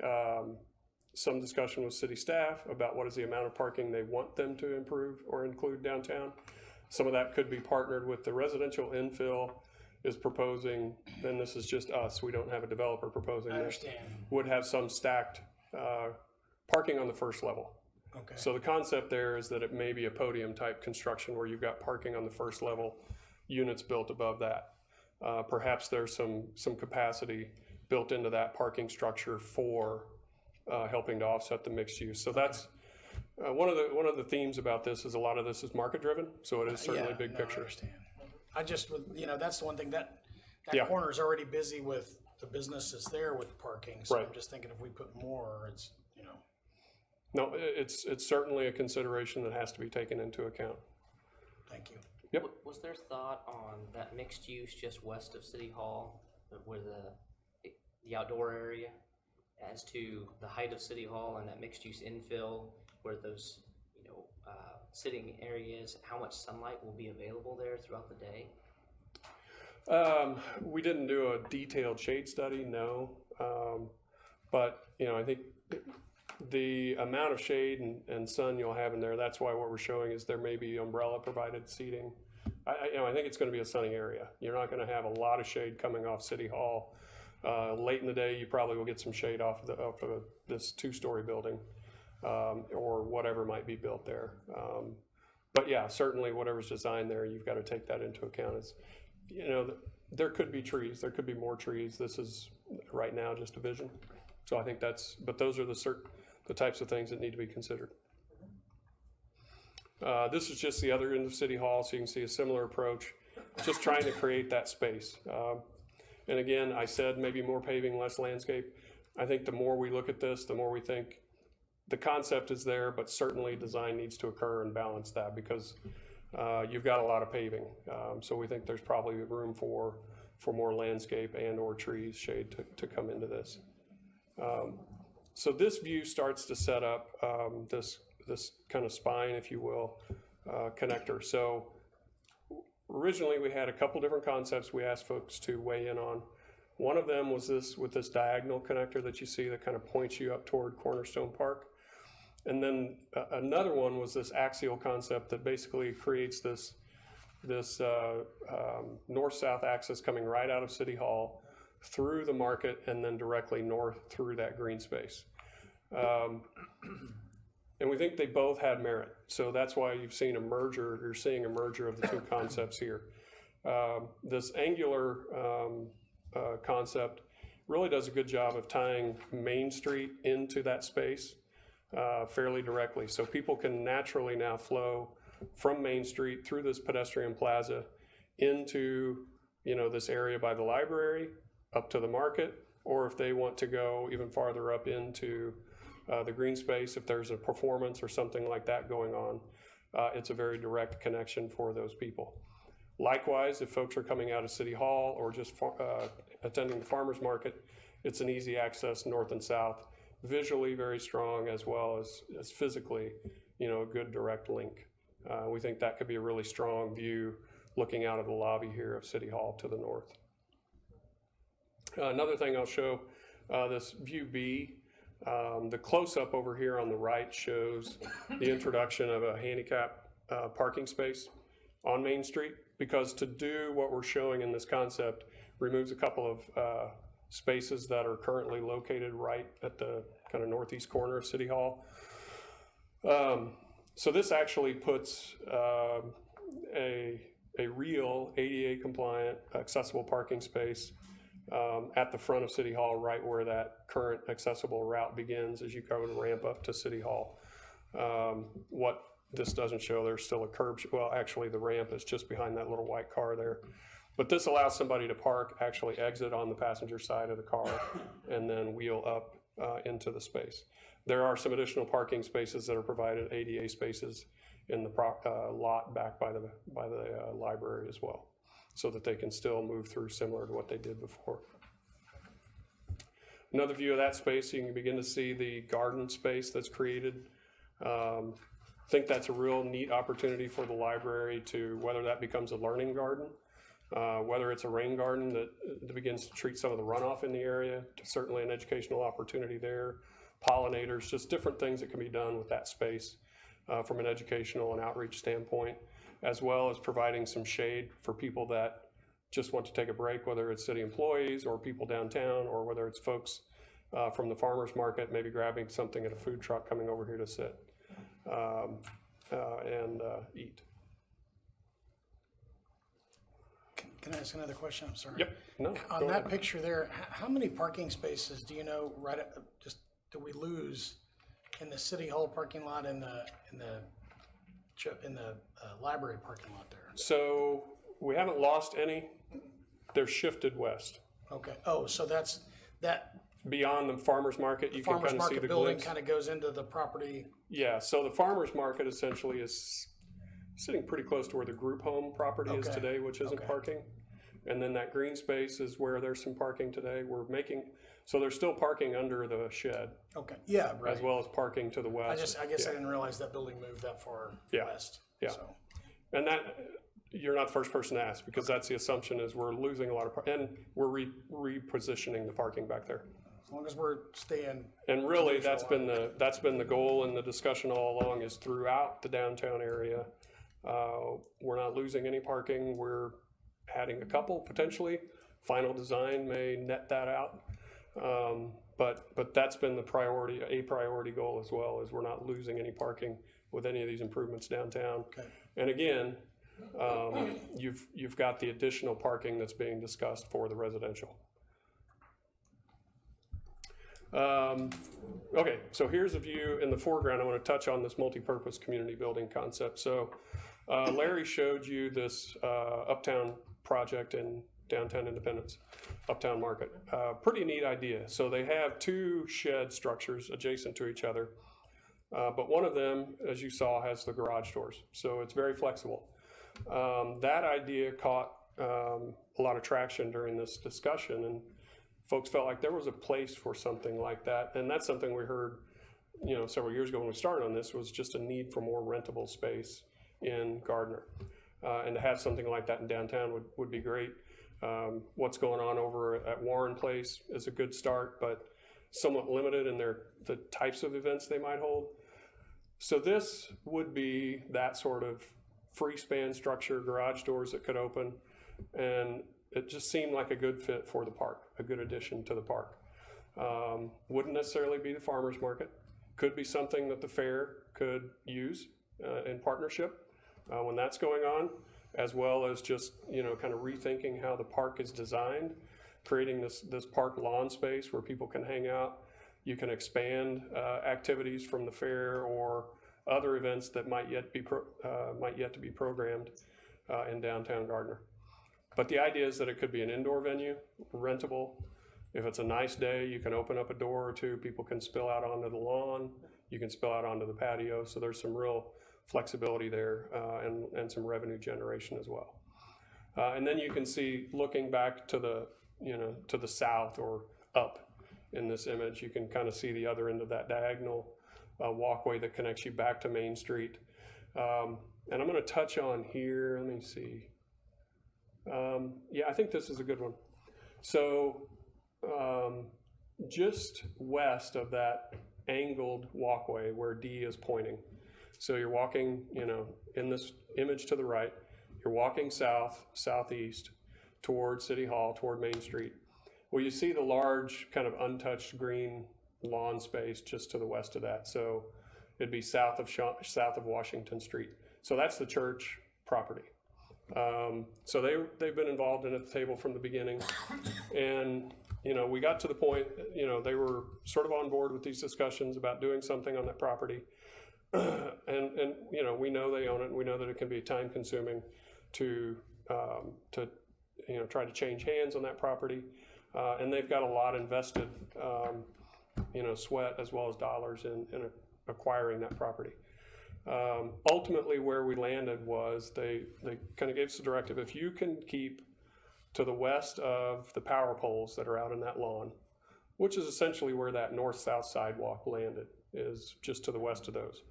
some discussion with city staff about what is the amount of parking they want them to improve or include downtown. Some of that could be partnered with the residential infill is proposing, and this is just us, we don't have a developer proposing I this, understand. would have some stacked parking on the first level. Okay. So the concept there is that it may be a podium type construction where you've got parking on the first level, units built above that. Perhaps there's some capacity built into that parking structure for helping to offset the mixed use. So that's one of the themes about this is a lot of this is market driven. So it is certainly big I picture. understand. I just would, that's the one thing that Yeah. corner is already busy with the businesses there with parking. So Right. I'm just thinking if we put more, it's, No, it's certainly a consideration that has to be taken into account. thank you. Yep. Was there thought on that mixed use just west of City Hall, where the outdoor area, as to the height of City Hall and that mixed use infill, where those sitting areas, how much sunlight will be available there throughout the day? We didn't do a detailed shade study, no. But, I think the amount of shade and sun you'll have in there, that's why what we're showing is there may be umbrella provided seating. I think it's going to be a sunny area. You're not going to have a lot of shade coming off City Hall. Late in the day, you probably will get some shade off of this 2-story building or whatever might be built there. But yeah, certainly whatever's designed there, you've got to take that into account. It's, there could be trees, there could be more trees. This is right now just a vision. So I think but those are the types of things that need to be considered. This is just the other end of City Hall, so you can see a similar approach, just trying to create that space. And again, I said maybe more paving, less landscape. I think the more we look at this, the more we think the concept is there, but certainly design needs to occur and balance that because you've got a lot of paving. So we think there's probably room for more landscape and or trees, shade to come into this. So this view starts to set up this kind of spine, if you will, connector. So originally we had a couple different concepts we asked folks to weigh in on. One of them was this with this diagonal connector that you see that kind of points you up toward Cornerstone Park. And then another one was this axial concept that basically creates this north-south axis coming right out of City Hall through the market and then directly north through that green space. And we think they both had merit. So that's why you're seeing a merger of the two concepts here. This angular concept really does a good job of tying Main Street into that space fairly directly. So people can naturally now flow from Main Street through this pedestrian plaza into, this area by the library, up to the market, or if they want to go even farther up into the green space, if there's a performance or something like that going on, it's a very direct connection for those people. Likewise, if folks are coming out of City Hall or just attending the farmer's market, It's an easy access north and south, visually very strong, as well as physically, a good direct link. We think that could be a really strong view looking out of the lobby here of City Hall to the north. Another thing I'll show, this view B, the close-up over here on the right shows the introduction of a handicap parking space on Main Street, because to do what we're showing in this concept removes a couple of spaces that are currently located right at the kind of northeast corner of City Hall. So this actually puts a real ADA compliant accessible parking space at the front of City Hall, right where that current accessible route begins as you go to ramp up to City Hall. What this doesn't show, there's still a curb, well, actually the ramp is just behind that little white car there. But this allows somebody to park, actually exit on the passenger side of the car, and then wheel up into the space. There are some additional parking spaces that are provided, ADA spaces, in the lot back by the library as well, so that they can still move through similar to what they did before. Another view of that space, you can begin to see the garden space that's created. I think that's a real neat opportunity for the library to, whether that becomes a learning garden, whether it's a rain garden that begins to treat some of the runoff in the area, certainly an educational opportunity there, pollinators, just different things that can be done with that space from an educational and outreach standpoint, as well as providing some shade for people that just want to take a break, whether it's city employees or people downtown, or whether it's folks from the farmer's market, maybe grabbing something at a food truck coming over here to sit and eat. Can I ask another question? I'm sorry. Yep. No. On that picture there, how many parking spaces do you know, just do we lose in the City Hall parking lot and in the library parking lot there? So we haven't lost any. They're shifted west. Okay. Oh, so that's that Beyond the farmer's market, you can farmer's kind of see market the building glimpse. kind of goes into the property. Yeah, so the farmer's market essentially is sitting pretty close to where the group home property is Okay. today, which isn't Okay. parking. And then that green space is where there's some parking today. So there's still parking under the shed, Okay. Yeah. Right. as well as parking to the west. I guess Yeah. I didn't realize that building moved that far Yeah. west. Yeah. So. And that, you're not the first person to ask, because that's the assumption, is we're losing a lot of and we're repositioning the parking back there. As long as we're staying. And really, that's been the goal and the discussion all along, is throughout the downtown area. We're not losing any parking. We're adding a couple potentially. Final design may net that out, but that's been a priority goal as well, is we're not losing any parking with any of these improvements downtown. Okay. And again, you've got the additional parking that's being discussed for the residential. Okay, so here's a view in the foreground. I want to touch on this multi-purpose community building concept. So Larry showed you this Uptown project in downtown Independence, Uptown Market. Pretty neat idea. So they have two shed structures adjacent to each other, but one of them, as you saw, has the garage doors. So it's very flexible. That idea caught a lot of traction during this discussion, and folks felt like there was a place for something like that. And that's something we heard, several years ago when we started on this, was just a need for more rentable space in Gardner. And to have something like that in downtown would be great. What's going on over at Warren Place is a good start, but somewhat limited in the types of events they might hold. So this would be that sort of free span structure, garage doors that could open, and it just seemed like a good fit for the park, a good addition to the park. Wouldn't necessarily be the farmer's market. Could be something that the fair could use in partnership when that's going on, as well as just, kind of rethinking how the park is designed, creating this park lawn space where people can hang out. You can expand activities from the fair or other events that might yet to be programmed in downtown Gardner. But the idea is that it could be an indoor venue, rentable. If it's a nice day, you can open up a door or two. People can spill out onto the lawn. You can spill out onto the patio. So there's some real flexibility there and some revenue generation as well. And then you can see, looking back to the south or up, in this image. You can kind of see the other end of that diagonal walkway that connects you back to Main Street. And I'm going to touch on here, let me see. Yeah, I think this is a good one. So just west of that angled walkway where D is pointing. So you're walking, you know, in this image to the right, you're walking south, southeast toward City Hall, toward Main Street. Well, you see the large kind of untouched green lawn space just to the west of that. So it'd be south of Washington Street. So that's the church property. So they've been involved in it at the table from the beginning. And, you know, we got to the point, you know, they were sort of on board with these discussions about doing something on that property. And you know, we know they own it, and we know that it can be time consuming to you know, try to change hands on that property. And they've got a lot invested, you know, sweat as well as dollars in acquiring that property. Ultimately, where we landed was they kind of gave us a directive. If you can keep to the west of the power poles that are out in that lawn, which is essentially where that north-south sidewalk landed, is just to the west of those,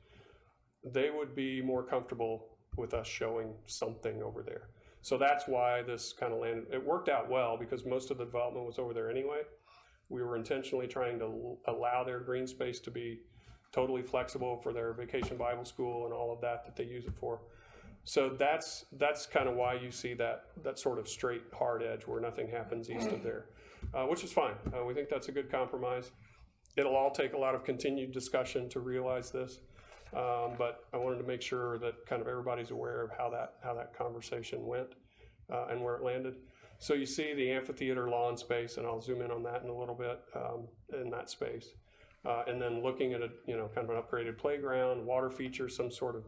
they would be more comfortable with us showing something over there. So that's why this kind of landed. It worked out well because most of the development was over there anyway. We were intentionally trying to allow their green space to be totally flexible for their vacation Bible school and all of that they use it for. So that's kind of why you see that sort of straight hard edge where nothing happens east of there, which is fine. We think that's a good compromise. It'll all take a lot of continued discussion to realize this, but I wanted to make sure that kind of everybody's aware of how that conversation went and where it landed. So you see the Amphitheater Lawn space, and I'll zoom in on that in a little bit, in that space. And then looking at a, you know, kind of an upgraded playground, water feature, some sort of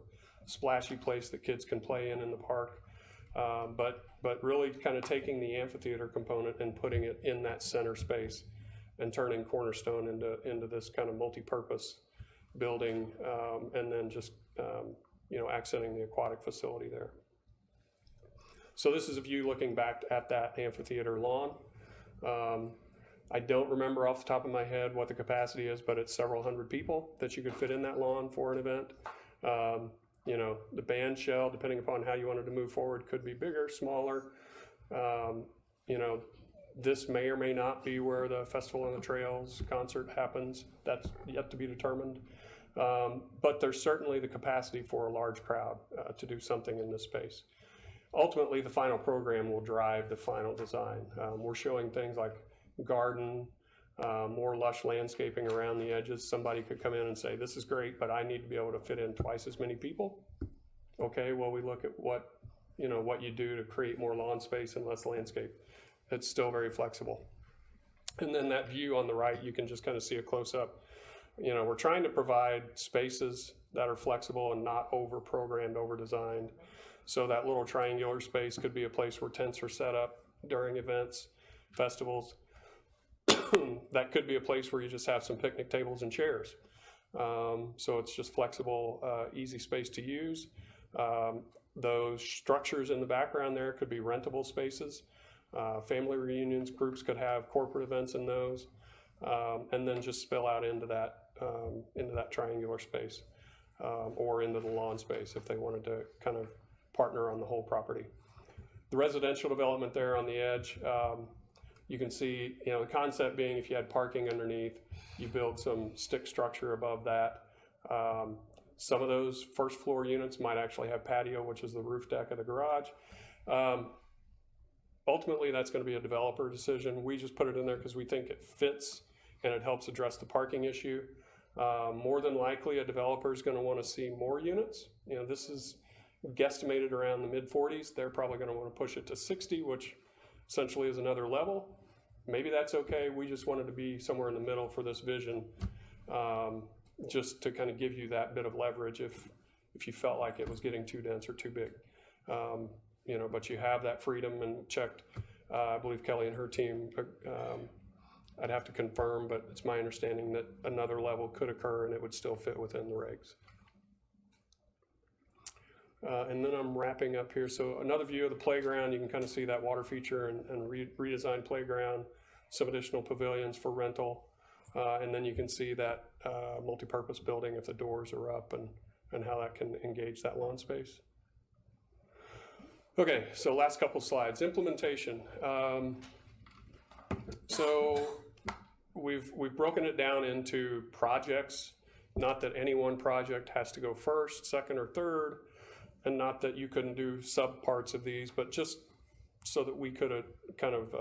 splashy place that kids can play in the park. But really kind of taking the amphitheater component and putting it in that center space and turning Cornerstone into this kind of multi-purpose building, and then just, you know, accenting the aquatic facility there. So this is a view looking back at that Amphitheater Lawn. I don't remember off the top of my head what the capacity is, but it's several hundred people that you could fit in that lawn for an event. You know, the band shell, depending upon how you wanted to move forward, could be bigger, smaller. You know, this may or may not be where the Festival on the Trails concert happens. That's yet to be determined. But there's certainly the capacity for a large crowd to do something in this space. Ultimately, the final program will drive the final design. We're showing things like garden, more lush landscaping around the edges. Somebody could come in and say, this is great, but I need to be able to fit in twice as many people. Okay, well, we look at what you do to create more lawn space and less landscape. It's still very flexible. And then that view on the right, you can just kind of see a close-up. You know, we're trying to provide spaces that are flexible and not over-programmed, over-designed. So that little triangular space could be a place where tents are set up during events, festivals. That could be a place where you just have some picnic tables and chairs. So it's just flexible, easy space to use. Those structures in the background there could be rentable spaces. Family reunions, groups could have corporate events in those, and then just spill out into that triangular space, or into the lawn space if they wanted to kind of partner on the whole property. The residential development there on the edge, you can see, you know, the concept being if you had parking underneath, you build some stick structure above that. Some of those first floor units might actually have patio, which is the roof deck of the garage. Ultimately, that's going to be a developer decision. We just put it in there because we think it fits and it helps address the parking issue. More than likely, a developer is going to want to see more units. You know, this is guesstimated around the mid-40s. They're probably going to want to push it to 60, which essentially is another level. Maybe that's okay. We just wanted to be somewhere in the middle for this vision, just to kind of give you that bit of leverage if you felt like it was getting too dense or too big. You know, but you have that freedom and checked. I believe Kelly and her team, I'd have to confirm, but it's my understanding that another level could occur and it would still fit within the regs. And then I'm wrapping up here. So another view of the playground, you can kind of see that water feature and redesigned playground, some additional pavilions for rental. And then you can see that multi-purpose building if the doors are up and how that can engage that lawn space. Okay, so last couple slides. Implementation. So we've broken it down into projects. Not that any one project has to go first, second, or third, and not that you couldn't do sub-parts of these, but just so that we could kind of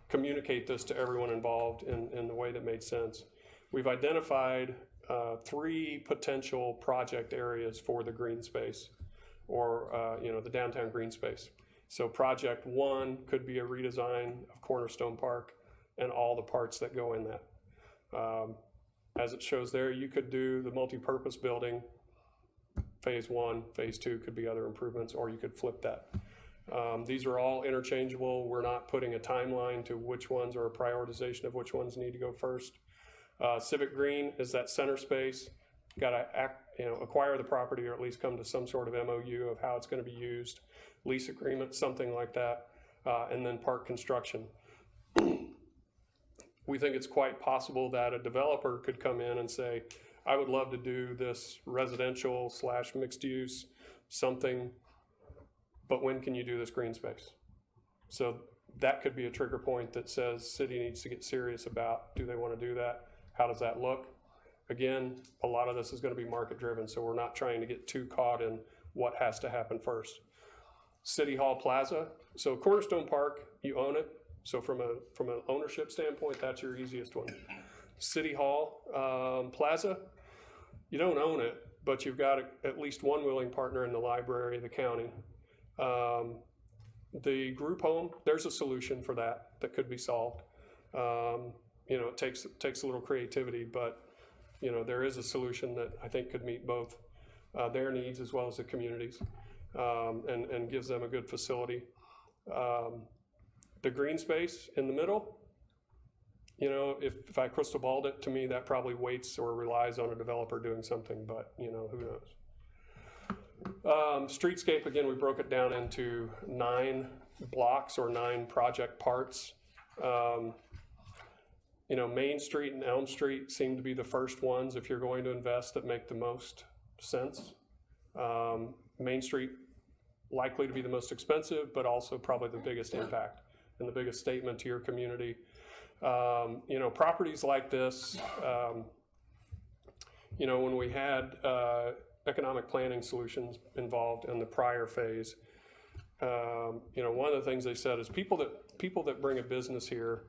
communicate this to everyone involved in the way that made sense. We've identified 3 potential project areas for the green space, or the downtown green space. So project 1 could be a redesign of Cornerstone Park and all the parts that go in that. As it shows there, you could do the multi-purpose building, phase 1, phase 2 could be other improvements, or you could flip that. These are all interchangeable. We're not putting a timeline to which ones or a prioritization of which ones need to go first. Civic Green is that center space. Got to acquire the property, or at least come to some sort of MOU of how it's going to be used, lease agreement, something like that, and then park construction. We think it's quite possible that a developer could come in and say, I would love to do this residential / mixed use something, but when can you do this green space? So that could be a trigger point that says city needs to get serious about, do they want to do that? How does that look? Again, a lot of this is going to be market driven, so we're not trying to get too caught in what has to happen first. City Hall Plaza, so Cornerstone Park, you own it. So from an ownership standpoint, that's your easiest one. City Hall Plaza, you don't own it, but you've got at least one willing partner in the library, the county. The group home, there's a solution for that could be solved. It takes a little creativity, but there is a solution that I think could meet both their needs as well as the communities, and gives them a good facility. The green space in the middle, if I crystal balled it, to me that probably waits or relies on a developer doing something, but who knows. Streetscape, again, we broke it down into 9 blocks or 9 project parts. Main Street and Elm Street seem to be the first ones, if you're going to invest, that make the most sense. Main Street likely to be the most expensive, but also probably the biggest impact and the biggest statement to your community. Properties like this, when we had economic planning solutions involved in the prior phase, one of the things they said is people that bring a business here,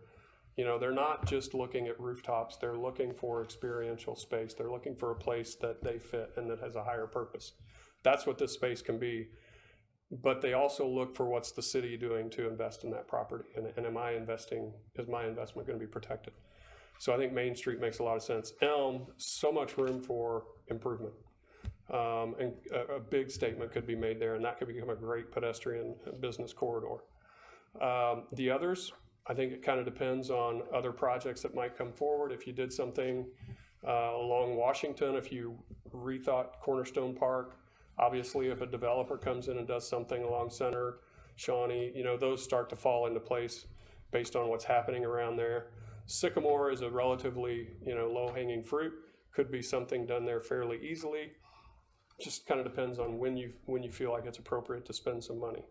they're not just looking at rooftops, they're looking for experiential space. They're looking for a place that they fit and that has a higher purpose. That's what this space can be. But they also look for what's the city doing to invest in that property, and is my investment going to be protected? So I think Main Street makes a lot of sense. Elm, so much room for improvement, and a big statement could be made there, and that could become a great pedestrian business corridor. The others, I think it kind of depends on other projects that might come forward. If you did something along Washington, if you rethought Cornerstone Park, obviously, if a developer comes in and does something along Center, Shawnee, those start to fall into place based on what's happening around there. Sycamore is a relatively, low-hanging fruit. Could be something done there fairly easily. Just kind of depends on when you feel like it's appropriate to spend some money.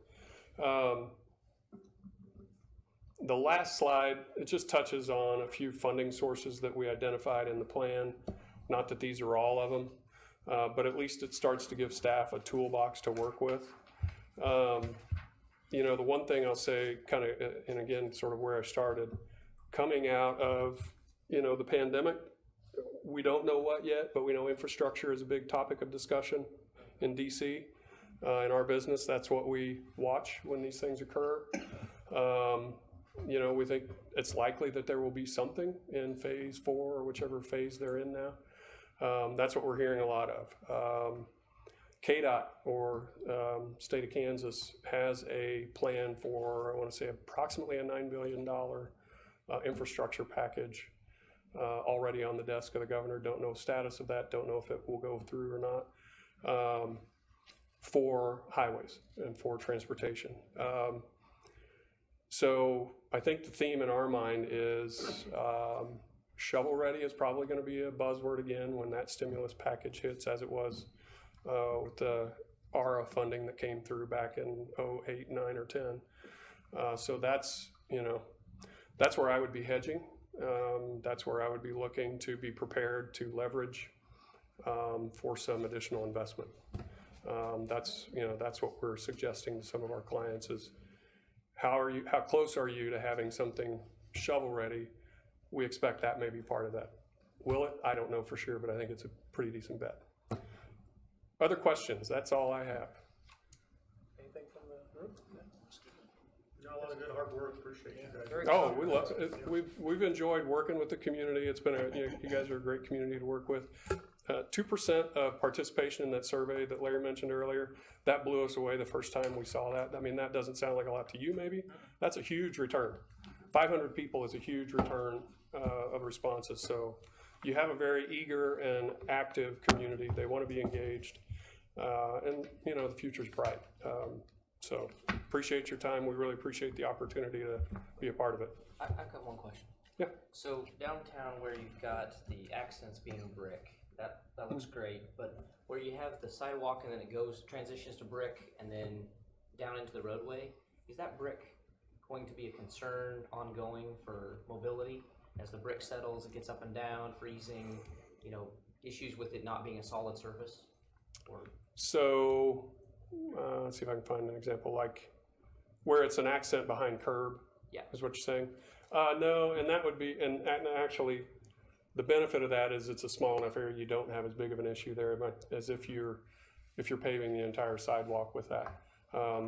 The last slide, it just touches on a few funding sources that we identified in the plan. Not that these are all of them. But at least it starts to give staff a toolbox to work with. The one thing I'll say, kind of, and again, sort of where I started, coming out of, the pandemic, we don't know what yet, but we know infrastructure is a big topic of discussion in DC. In our business, that's what we watch when these things occur. We think it's likely that there will be something in phase 4 or whichever phase they're in now. That's what we're hearing a lot of. KDOT, or state of Kansas, has a plan for, I want to say, approximately a $9 billion infrastructure package already on the desk of the governor. Don't know the status of that, don't know if it will go through or not, for highways and for transportation. So I think the theme in our mind is Shovel-ready is probably gonna be a buzzword again when that stimulus package hits, as it was with the ARA funding that came through back in 08, 9, or 10. So that's, you know, that's where I would be hedging. That's where I would be looking to be prepared to leverage for some additional investment. That's, you know, that's what we're suggesting to some of our clients is how close are you to having something shovel ready? We expect that may be part of that. Will it? I don't know for sure, but I think it's a pretty decent bet. Other questions? That's all I have. Anything from the group? Got a lot of good hard work, appreciate you guys. Very Oh, we love it. We've enjoyed working with the community. It's been you guys are a great community to work with. 2% of participation in that survey that Larry mentioned earlier, that blew us away the first time we saw that. I mean, that doesn't sound like a lot to you maybe. That's a huge return. 500 people is a huge return of responses. So you have a very eager and active community. They want to be engaged. And, you know, the future's bright. So appreciate your time. We really appreciate the opportunity to be a part of it. I've got one question. Yeah. So downtown where you've got the accents being brick, that looks great, but where you have the sidewalk and then it transitions to brick and then down into the roadway, is that brick going to be a concern ongoing for mobility as the brick settles, it gets up and down, freezing, you know, issues with it not being a solid surface? Or So let's see if I can find an example, like where it's an accent behind curb. Yeah. Is what you're saying? No, and that would be, and actually, the benefit of that is it's a small enough area. You don't have as big of an issue there as if you're paving the entire sidewalk with that.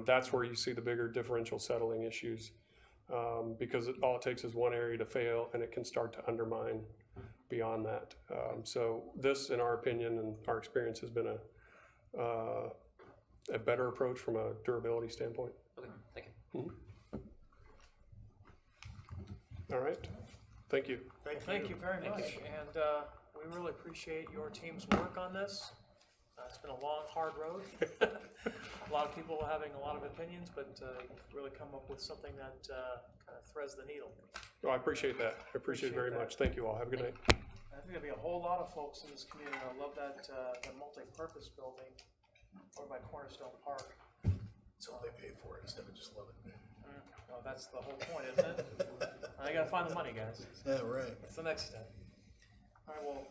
That's where you see the bigger differential settling issues because all it takes is one area to fail and it can start to undermine beyond that. So this, in our opinion and our experience, has been a better approach from a durability standpoint. okay, thank you. All right, thank you. Thank you very much, and we really appreciate your team's work on this. It's been a long, hard road. A lot of people having a lot of opinions, but you've really come up with something that kind of threads the needle. Oh, I appreciate that. I appreciate it very much. Thank you all. Have a good night. I think there'll be a whole lot of folks in this community that love that the multi-purpose building over by Cornerstone Park. So they pay for it instead of just love it. Well, that's the whole point, isn't it? I gotta find the money, guys. Yeah, right. That's the next step. All right, well,